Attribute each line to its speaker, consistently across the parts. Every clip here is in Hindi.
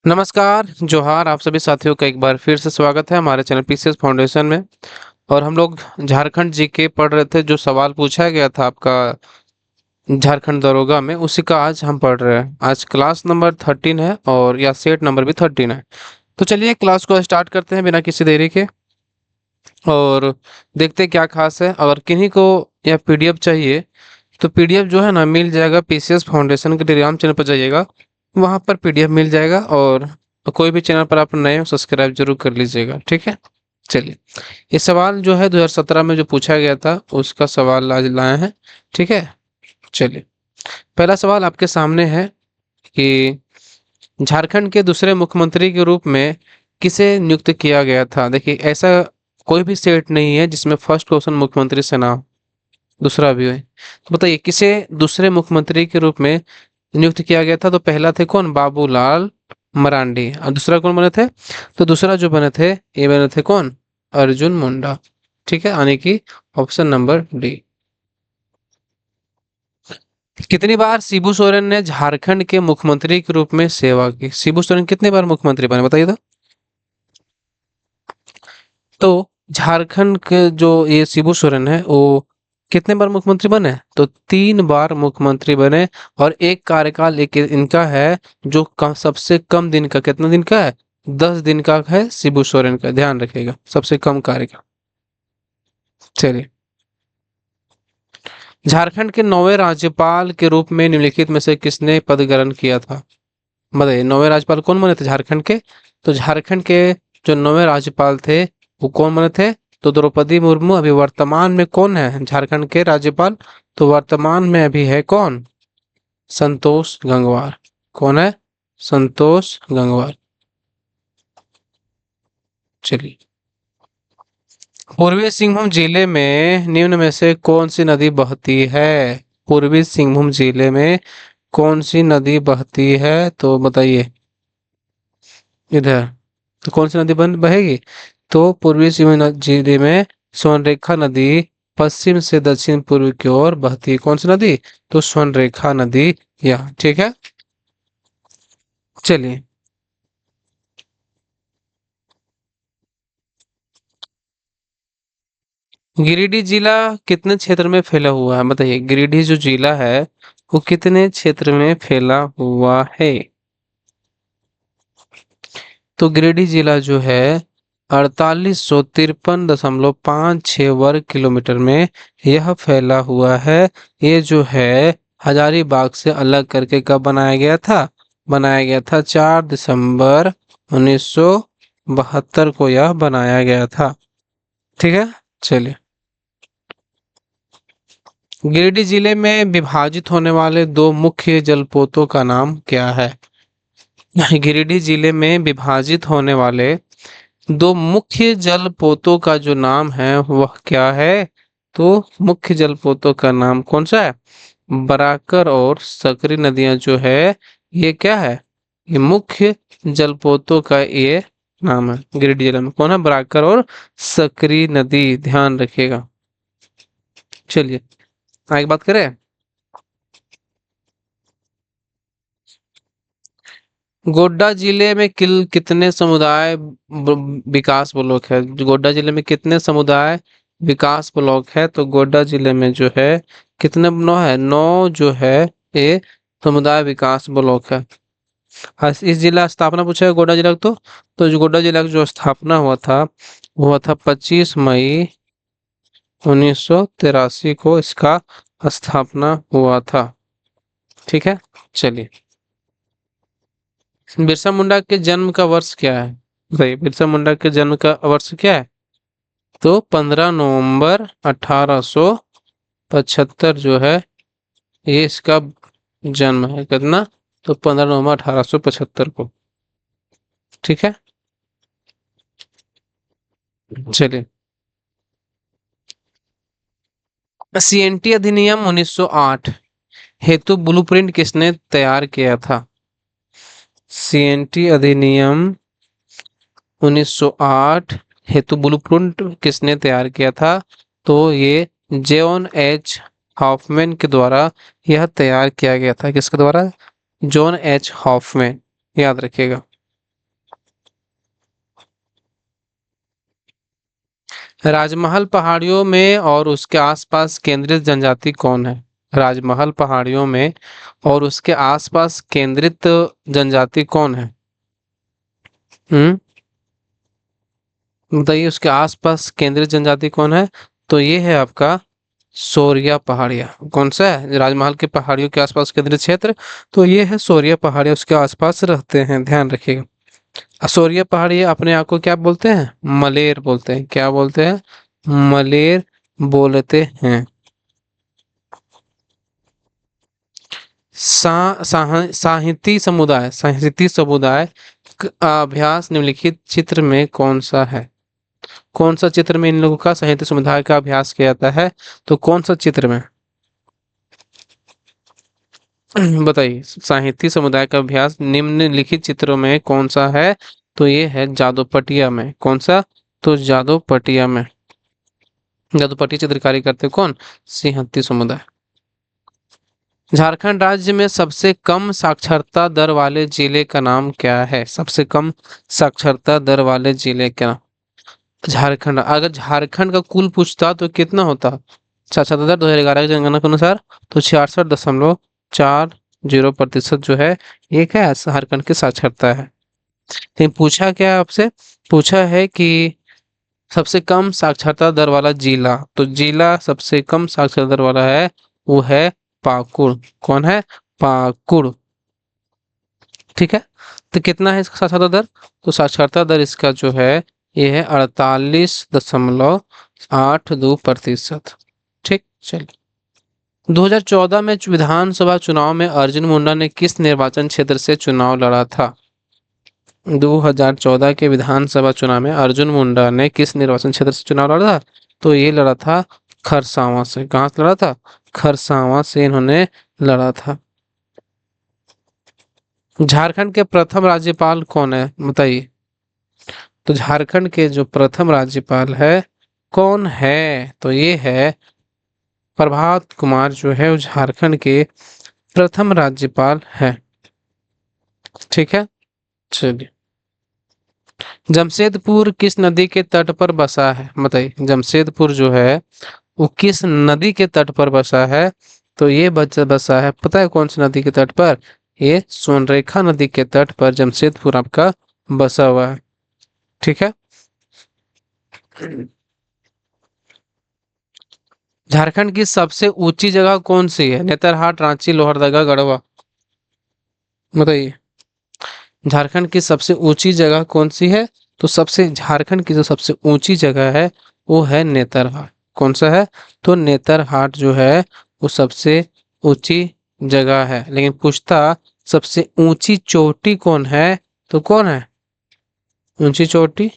Speaker 1: नमस्कार, जोहार आप सभी साथियों का एक बार फिर से स्वागत है हमारे चैनल पीसीएस फाउंडेशन में। और हम लोग झारखंड जीके पढ़ रहे थे। जो सवाल पूछा गया था आपका झारखंड दरोगा में, उसी का आज हम पढ़ रहे हैं। आज क्लास नंबर 13 है और या सेट नंबर भी 13 है। तो चलिए क्लास को स्टार्ट करते हैं बिना किसी देरी के और देखते हैं क्या खास है। अगर किन्हीं को यह पीडीएफ चाहिए तो पीडीएफ जो है ना मिल जाएगा। पीसीएस फाउंडेशन के टेलीग्राम चैनल पर जाइएगा, वहां पर पीडीएफ मिल जाएगा। और कोई भी चैनल पर आप नए हो सब्सक्राइब जरूर कर लीजिएगा, ठीक है। चलिए, ये सवाल जो है 2017 में जो पूछा गया था उसका सवाल आज लाए हैं, ठीक है। चलिए, पहला सवाल आपके सामने है कि झारखंड के दूसरे मुख्यमंत्री के रूप में किसे नियुक्त किया गया था। देखिए, ऐसा कोई भी स्टेट नहीं है जिसमें फर्स्ट क्वेश्चन मुख्यमंत्री से ना हो, दूसरा भी है। तो बताइए किसे दूसरे मुख्यमंत्री के रूप में नियुक्त किया गया था। तो पहला थे कौन, बाबूलाल मरांडी। और दूसरा कौन बने थे, तो दूसरा जो बने थे ये बने थे कौन, अर्जुन मुंडा। ठीक है, यानी कि ऑप्शन नंबर डी। कितनी बार शिबू सोरेन ने झारखंड के मुख्यमंत्री के रूप में सेवा की। शिबू सोरेन कितने बार मुख्यमंत्री बने बताइए तो झारखंड के जो ये शिबू सोरेन है वो कितने बार मुख्यमंत्री बने, तो 3 बार मुख्यमंत्री बने। और एक कार्यकाल एक इनका है जो सबसे कम दिन का, कितना दिन का है, 10 दिन का है शिबू सोरेन का, ध्यान रखिएगा, सबसे कम कार्यकाल। चलिए, झारखंड के 9वें राज्यपाल के रूप में निम्नलिखित में से किसने पद ग्रहण किया था। बताइए 9वें राज्यपाल कौन बने थे झारखंड के। तो झारखंड के जो 9वें राज्यपाल थे वो कौन बने थे, तो द्रौपदी मुर्मू। अभी वर्तमान में कौन है झारखंड के राज्यपाल, तो वर्तमान में अभी है कौन, संतोष गंगवार। कौन है, संतोष गंगवार। चलिए, पूर्वी सिंहभूम जिले में निम्न में से कौन सी नदी बहती है। पूर्वी सिंहभूम जिले में कौन सी नदी बहती है, तो बताइए इधर। तो कौन सी नदी बन बहेगी, तो पूर्वी सिंहभूम जिले में स्वर्णरेखा नदी पश्चिम से दक्षिण पूर्व की ओर बहती है। कौन सी नदी, तो स्वर्णरेखा नदी, यह ठीक है। चलिए, गिरिडीह जिला कितने क्षेत्र में फैला हुआ है। बताइए गिरिडीह जो जिला है वो कितने क्षेत्र में फैला हुआ है। तो गिरिडीह जिला जो है 4853.56 वर्ग किलोमीटर में यह फैला हुआ है। ये जो है हजारीबाग से अलग करके कब बनाया गया था, बनाया गया था 4 दिसंबर 1972 को यह बनाया गया था, ठीक है। चलिए, गिरिडीह जिले में विभाजित होने वाले 2 मुख्य जलपोतों का नाम क्या है। गिरिडीह जिले में विभाजित होने वाले 2 मुख्य जलपोतों का जो नाम है वह क्या है, तो मुख्य जलपोतों का नाम कौन सा है, बराकर और सकरी नदियां जो है ये क्या है, ये मुख्य जलपोतों का ये नाम है। गिरिडीह जिले में कौन है, बराकर और सकरी नदी, ध्यान रखिएगा। चलिए, आगे बात करें। गोड्डा जिले में कितने समुदाय विकास ब्लॉक है। गोड्डा जिले में कितने समुदाय विकास ब्लॉक है, तो गोड्डा जिले में जो है कितने, 9 है, 9 जो है ये समुदाय विकास ब्लॉक है। इस जिला स्थापना पूछा है गोड्डा जिला का, तो जो गोड्डा जिला का जो स्थापना हुआ था वो हुआ था 25 मई 1983 को इसका स्थापना हुआ था, ठीक है। चलिए, बिरसा मुंडा के जन्म का वर्ष क्या है। भाई बिरसा मुंडा के जन्म का वर्ष क्या है, तो 15 नवंबर 1875 जो है ये इसका जन्म है। कितना, तो 15 नवंबर 1875 को, ठीक है। चलिए, सीएनटी अधिनियम 1908 हेतु ब्लूप्रिंट किसने तैयार किया था। सीएनटी अधिनियम 1908 हेतु ब्लूप्रिंट किसने तैयार किया था, तो ये जॉन एच हॉफमैन के द्वारा यह तैयार किया गया था। किसके द्वारा, जॉन एच हॉफमैन, याद रखिएगा। राजमहल पहाड़ियों में और उसके आसपास केंद्रित जनजाति कौन है? राजमहल पहाड़ियों में और उसके आसपास केंद्रित जनजाति कौन है? हम्म, बताइए उसके आसपास केंद्रित जनजाति कौन है? तो ये है आपका सोरिया पहाड़िया। कौन सा है राजमहल के पहाड़ियों के आसपास केंद्रित क्षेत्र? तो ये है सोरिया पहाड़िया, उसके आसपास रहते हैं, ध्यान रखिएगा। सोरिया पहाड़िया अपने आप को क्या बोलते हैं? मलेर बोलते हैं। क्या बोलते हैं? मलेर बोलते हैं। साहित्य समुदाय अभ्यास निम्नलिखित चित्र में कौन सा है? कौन सा चित्र में इन लोगों का साहित्य समुदाय का अभ्यास किया जाता है? तो कौन सा चित्र में? बताइए, साहित्य समुदाय का अभ्यास निम्नलिखित चित्रों में कौन सा है? तो ये है जादोपटिया में। कौन सा? तो जादोपटिया में। जादोपट्टी चित्रकारी करते कौन? सिंहती समुदाय। झारखंड राज्य में सबसे कम साक्षरता दर वाले जिले का नाम क्या है? सबसे कम साक्षरता दर वाले जिले का नाम? झारखंड। अगर झारखंड का कुल पूछता तो कितना होता साक्षरता दर 2011 की जनगणना के अनुसार? तो 66.40% जो है ये क्या है? झारखंड की साक्षरता है। लेकिन पूछा क्या है आपसे? पूछा है कि सबसे कम साक्षरता दर वाला जिला, तो जिला सबसे कम साक्षरता दर वाला है वो है पाकुड़। कौन है? पाकुड़। ठीक है। तो कितना है इसका साक्षरता दर? तो साक्षरता दर इसका जो है ये है 48.82%। ठीक, चलिए। 2014 में विधानसभा चुनाव में अर्जुन मुंडा ने किस निर्वाचन क्षेत्र से चुनाव लड़ा था? 2014 के विधानसभा चुनाव में अर्जुन मुंडा ने किस निर्वाचन क्षेत्र से चुनाव लड़ा था? तो ये लड़ा था खरसावां से। कहाँ से लड़ा था? खरसावां से इन्होंने लड़ा था। झारखंड के प्रथम राज्यपाल कौन है? बताइए। तो झारखंड के जो प्रथम राज्यपाल है कौन है? तो ये है प्रभात कुमार, जो है वो झारखंड के प्रथम राज्यपाल है। ठीक है, चलिए। जमशेदपुर किस नदी के तट पर बसा है? बताइए, जमशेदपुर जो है वो किस नदी के तट पर बसा है? तो ये बसा है, पता है कौन सी नदी के तट पर? ये सोनरेखा नदी के तट पर जमशेदपुर आपका बसा हुआ है। ठीक है। झारखंड की सबसे ऊंची जगह कौन सी है? नेतरहाट, रांची, लोहरदगा, गढ़वा? बताइए, झारखंड की सबसे ऊंची जगह कौन सी है? तो सबसे झारखंड की जो सबसे ऊंची जगह है वो है नेतरहाट। कौन सा है? तो नेतरहाट जो है वो सबसे ऊंची जगह है। लेकिन पूछता सबसे ऊंची चोटी कौन है? तो कौन है ऊंची चोटी?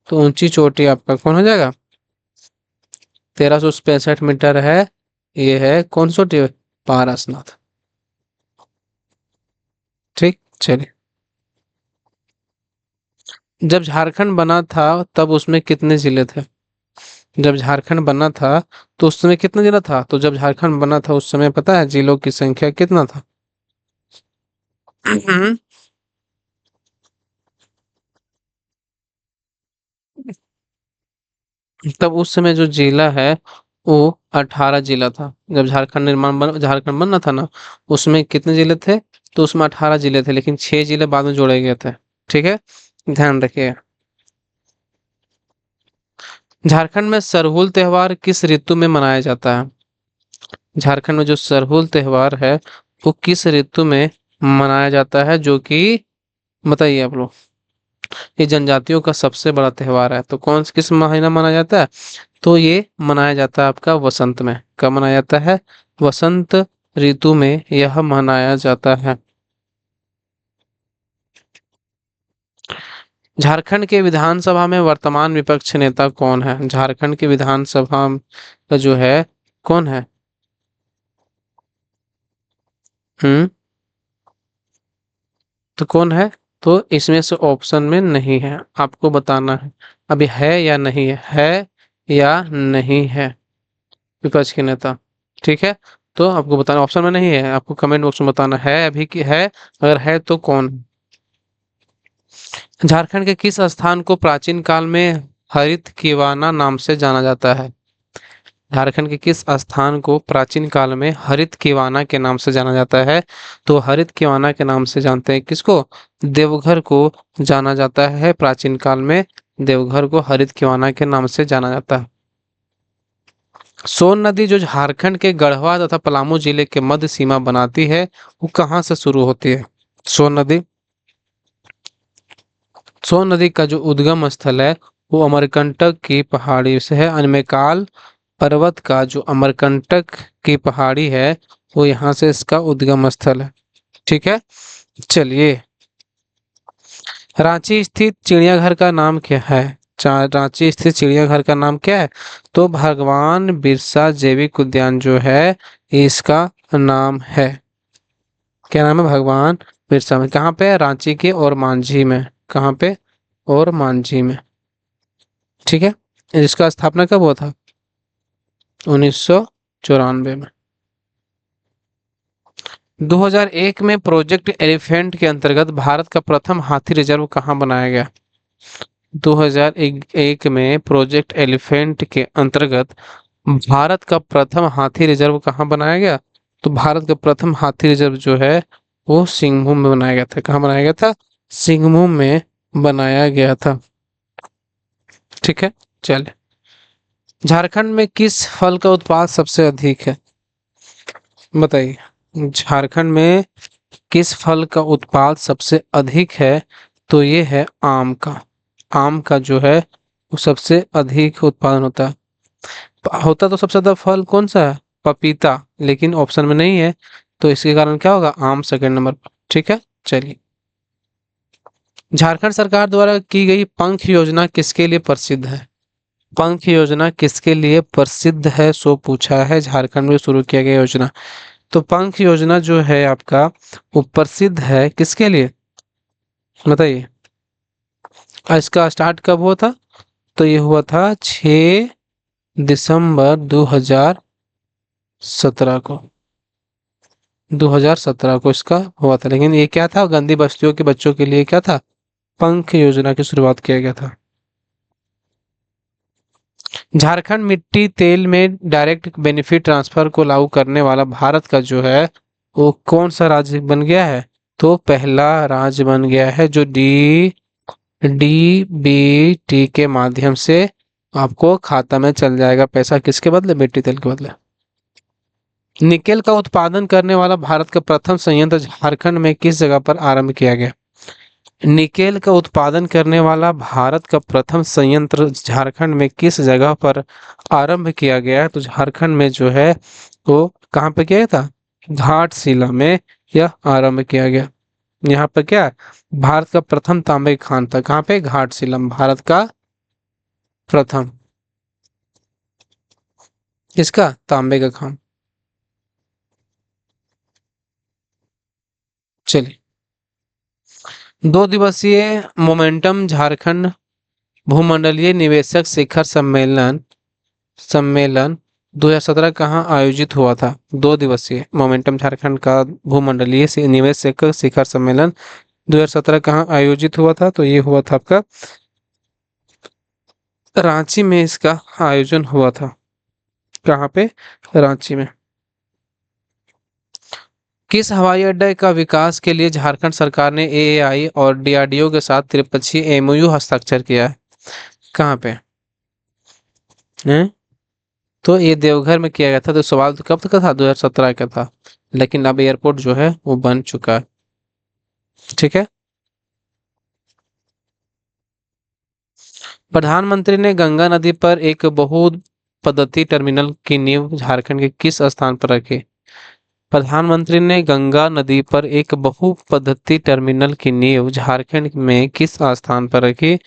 Speaker 1: तो ऊंची चोटी आपका कौन हो जाएगा? 1365 मीटर है। ये है कौन सी चोटी? पारसनाथ। ठीक, चलिए। जब झारखंड बना था तब उसमें कितने जिले थे? जब झारखंड बना था तो उस समय कितना जिला था? तो जब झारखंड बना था उस समय पता है जिलों की संख्या कितना था? तब उस समय जो जिला है वो 18 जिला था। जब झारखंड बनना था ना, उसमें कितने जिले थे? तो उसमें 18 जिले थे, लेकिन 6 जिले बाद में जोड़े गए थे। ठीक है, ध्यान रखिए। झारखंड में सरहुल त्योहार किस ऋतु में मनाया जाता है? झारखंड में जो सरहुल त्योहार है वो किस ऋतु में मनाया जाता है? जो कि बताइए आप लोग। ये जनजातियों का सबसे बड़ा त्योहार है, तो कौन किस महीना मनाया जाता है? तो ये मनाया जाता है आपका वसंत में। कब मनाया जाता है? वसंत ऋतु में यह मनाया जाता है। झारखंड के विधानसभा में वर्तमान विपक्ष नेता कौन है? झारखंड के विधानसभा का जो है कौन है? हम्म, तो कौन है? तो इसमें से ऑप्शन में नहीं है, आपको बताना है अभी है या नहीं है या नहीं है विपक्ष के नेता। ठीक है, तो आपको बताना, ऑप्शन में नहीं है, आपको कमेंट बॉक्स में बताना है अभी कि है, अगर है तो कौन। झारखंड के किस स्थान को प्राचीन काल में हरित किवाना नाम से जाना जाता है? झारखंड के किस स्थान को प्राचीन काल में हरित किवाना के नाम से जाना जाता है? तो हरित किवाना के नाम से जानते हैं किसको? देवघर को जाना जाता है प्राचीन काल में। देवघर को हरित किवाना के नाम से जाना जाता है। सोन नदी जो झारखंड के गढ़वा तथा पलामू जिले के मध्य सीमा बनाती है, वो कहाँ से शुरू होती है? सोन नदी, सोन नदी का जो उद्गम स्थल है वो अमरकंटक की पहाड़ी से है। अनमेकाल पर्वत का जो अमरकंटक की पहाड़ी है वो यहाँ से इसका उद्गम स्थल है। ठीक है, चलिए। रांची स्थित चिड़ियाघर का नाम क्या है? रांची स्थित चिड़ियाघर का नाम क्या है? तो भगवान बिरसा जैविक उद्यान जो है ये इसका नाम है। क्या नाम है? भगवान बिरसा में। कहाँ पे है? रांची के और मांझी में। कहाँ पे? और मांझी में। ठीक है, इसका स्थापना कब हुआ था? 1994 में। 2001 में प्रोजेक्ट एलिफेंट के अंतर्गत भारत का प्रथम हाथी रिजर्व कहाँ बनाया गया? 2001 में प्रोजेक्ट एलिफेंट के अंतर्गत भारत का प्रथम हाथी रिजर्व कहाँ बनाया गया? तो भारत का प्रथम हाथी रिजर्व जो है वो सिंहभूम में बनाया गया था। कहाँ बनाया गया था? सिंहभूम में बनाया गया था। ठीक है, चलिए। झारखंड में किस फल का उत्पाद सबसे अधिक है? बताइए, झारखंड में किस फल का उत्पाद सबसे अधिक है? तो ये है आम का। आम का जो है वो सबसे अधिक उत्पादन होता है। होता तो सबसे ज्यादा फल कौन सा है? पपीता, लेकिन ऑप्शन में नहीं है, तो इसके कारण क्या होगा? आम सेकंड नंबर पर। ठीक है, चलिए। झारखंड सरकार द्वारा की गई पंख योजना किसके लिए प्रसिद्ध है? पंख योजना किसके लिए प्रसिद्ध है सो पूछा है। झारखंड में शुरू किया गया योजना। तो पंख योजना जो है आपका वो प्रसिद्ध है किसके लिए? बताइए। इसका स्टार्ट कब हुआ था? तो ये हुआ था 6 दिसंबर 2017 को। 2017 को इसका हुआ था, लेकिन ये क्या था? गंदी बस्तियों के बच्चों के लिए क्या था? पंख योजना की शुरुआत किया गया था। झारखंड मिट्टी तेल में डायरेक्ट बेनिफिट ट्रांसफर को लागू करने वाला भारत का जो है वो कौन सा राज्य बन गया है? तो पहला राज्य बन गया है जो डीबीटी के माध्यम से आपको खाता में चल जाएगा पैसा। किसके बदले? मिट्टी तेल के बदले। निकेल का उत्पादन करने वाला भारत का प्रथम संयंत्र झारखंड में किस जगह पर आरंभ किया गया? निकेल का उत्पादन करने वाला भारत का प्रथम संयंत्र झारखंड में किस जगह पर आरंभ किया गया? तो झारखंड में जो है वो कहाँ पे किया था? घाटशिला में यह आरंभ किया गया। यहाँ पर क्या? भारत का प्रथम तांबे का खान था। कहाँ पे? घाटशिला में। भारत का प्रथम किसका? तांबे का खान। चलिए। 2 दिवसीय मोमेंटम झारखंड भूमंडलीय निवेशक शिखर सम्मेलन सम्मेलन 2017 कहाँ आयोजित हुआ था? 2 दिवसीय मोमेंटम झारखंड का भूमंडलीय निवेशक शिखर सम्मेलन 2017 कहाँ आयोजित हुआ था? तो ये हुआ था आपका रांची में इसका आयोजन हुआ था। कहाँ पे? रांची में। किस हवाई अड्डे का विकास के लिए झारखंड सरकार ने एएआई और डीआरडीओ के साथ त्रिपक्षीय एमओयू हस्ताक्षर किया है? कहाँ पे? हैं? तो ये देवघर में किया गया था। तो सवाल तो कब तक का था? 2017 का था, लेकिन अब एयरपोर्ट जो है वो बन चुका है। ठीक है। प्रधानमंत्री ने गंगा नदी पर एक बहुपद्धति टर्मिनल की नींव झारखंड के किस स्थान पर रखी? प्रधानमंत्री ने गंगा नदी पर एक बहुपद्धति टर्मिनल की नींव झारखंड में किस स्थान पर रखी?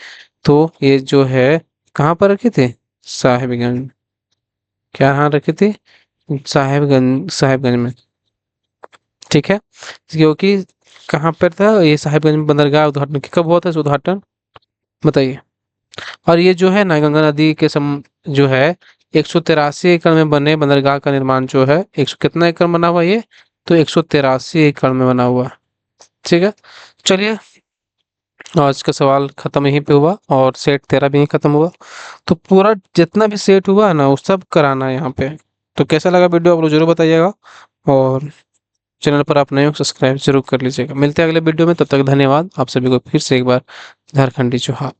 Speaker 1: तो ये जो है कहाँ पर रखी थी? साहिबगंज। क्या यहाँ रखी थी? साहिबगंज में। ठीक है, क्योंकि कहाँ पर था ये? साहिबगंज में बंदरगाह उद्घाटन कब हुआ था? इस उद्घाटन बताइए। और ये जो है ना गंगा नदी के जो है 183 एकड़ में बने बंदरगाह का निर्माण जो है 100 कितना एकड़ बना हुआ ये? तो 183 एकड़ में बना हुआ है। ठीक है, चलिए। आज का सवाल खत्म यहीं पे हुआ और सेट तेरा भी यहीं खत्म हुआ। तो पूरा जितना भी सेट हुआ है ना वो सब कराना है यहाँ पे। तो कैसा लगा वीडियो आप लोग जरूर बताइएगा। और चैनल पर आप नए हो सब्सक्राइब जरूर कर लीजिएगा। मिलते हैं अगले वीडियो में, तब तक धन्यवाद आप सभी को फिर से एक बार। झारखंडी चौहान।